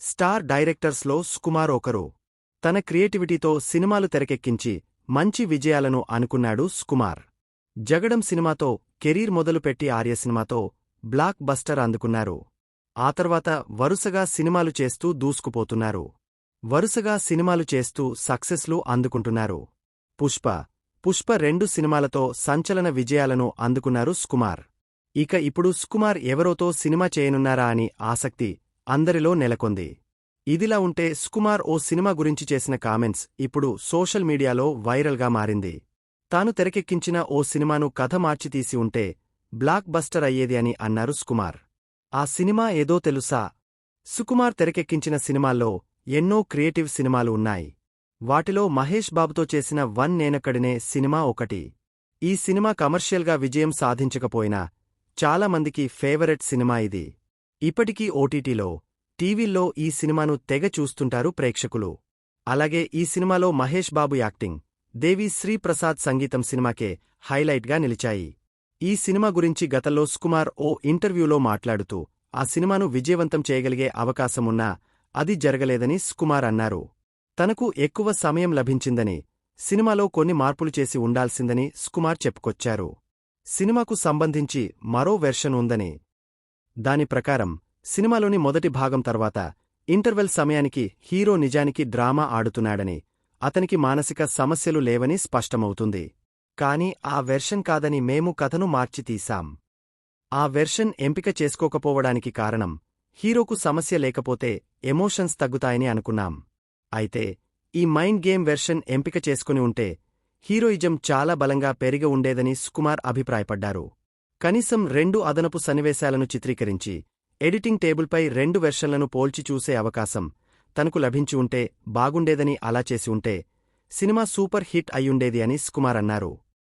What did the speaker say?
Star డైరెక్టర్స్లో సుకుమార్ ఒకరు. తన క్రియేటివిటీతో సినిమాలు తెరకెక్కించి మంచి విజయాలను అనుకున్నాడు సుకుమార్. జగడం సినిమాతో కెరీర్ మొదలుపెట్టి ఆర్య సినిమాతో బ్లాక్ బస్టర్ అందుకున్నారు. ఆ తర్వాత వరుసగా సినిమాలు చేస్తూ దూసుకుపోతున్నారు. వరుసగా సినిమాలు చేస్తూ సక్సెస్లు అందుకుంటున్నారు. పుష్ప 2 సినిమాలతో సంచలన విజయాలను అందుకున్నారు సుకుమార్. ఇక ఇప్పుడు సుకుమార్ ఎవరోతో సినిమా చేయనున్నారా అని ఆసక్తి అందరిలో నెలకొంది. ఇదిలా ఉంటే సుకుమార్ ఓ సినిమా గురించి చేసిన కామెంట్స్ ఇప్పుడు సోషల్ మీడియాలో వైరల్గా మారింది. తాను తెరకెక్కించిన ఓ సినిమాను కథ మార్చి తీసి ఉంటే బ్లాక్ బస్టర్ అయ్యేది అని అన్నారు సుకుమార్. ఆ సినిమా ఏదో తెలుసా? సుకుమార్ తెరకెక్కించిన సినిమాల్లో ఎన్నో క్రియేటివ్ సినిమాలు ఉన్నాయి. వాటిలో మహేష్ బాబుతో చేసిన వన్ నేనొక్కడినే సినిమా ఒకటి. ఈ సినిమా కమర్షియల్గా విజయం సాధించకపోయినా చాలామందికి ఫేవరెట్ సినిమా ఇది. ఇప్పటికీ ఓటీటీలో, టీవీల్లో ఈ సినిమాను తెగ చూస్తుంటారు ప్రేక్షకులు. అలాగే ఈ సినిమాలో మహేష్ బాబు యాక్టింగ్, దేవి శ్రీ ప్రసాద్ సంగీతం సినిమాకే హైలైట్గా నిలిచాయి. ఈ సినిమా గురించి గతంలో సుకుమార్ ఓ ఇంటర్వ్యూలో మాట్లాడుతూ ఆ సినిమాను విజయవంతం చేయగలిగే అవకాశమున్నా అది జరగలేదని సుకుమార్ అన్నారు. తనకు ఎక్కువ సమయం లభించిందని, సినిమాలో కొన్ని మార్పులు చేసి ఉండాల్సిందని సుకుమార్ చెప్పుకొచ్చారు. సినిమాకు సంబంధించి మరో వెర్షన్ ఉందని, దాని ప్రకారం సినిమాలోని మొదటి భాగం తర్వాత ఇంటర్వెల్ సమయానికి హీరో నిజానికి డ్రామా ఆడుతున్నాడని, అతనికి మానసిక సమస్యలు లేవని స్పష్టమవుతుంది. కాని ఆ వెర్షన్ కాదని మేము కథను మార్చి తీశాం. ఆ వెర్షన్ ఎంపిక చేసుకోకపోవడానికి కారణం హీరోకు సమస్య లేకపోతే ఎమోషన్స్ తగ్గుతాయని అనుకున్నాం. అయితే ఈ మైండ్ గేమ్ వెర్షన్ ఎంపిక చేసుకుని ఉంటే హీరోయిజం చాలా బలంగా పెరిగి ఉండేదని సుకుమార్ అభిప్రాయపడ్డారు. కనీసం 2 అదనపు సన్నివేశాలను చిత్రీకరించి ఎడిటింగ్ టేబుల్పై 2 వెర్షన్లను పోల్చి చూసే అవకాశం తనకు లభించి ఉంటే బాగుండేదని, అలా చేసి ఉంటే సినిమా సూపర్ హిట్ అయ్యుండేది అని సుకుమార్ అన్నారు.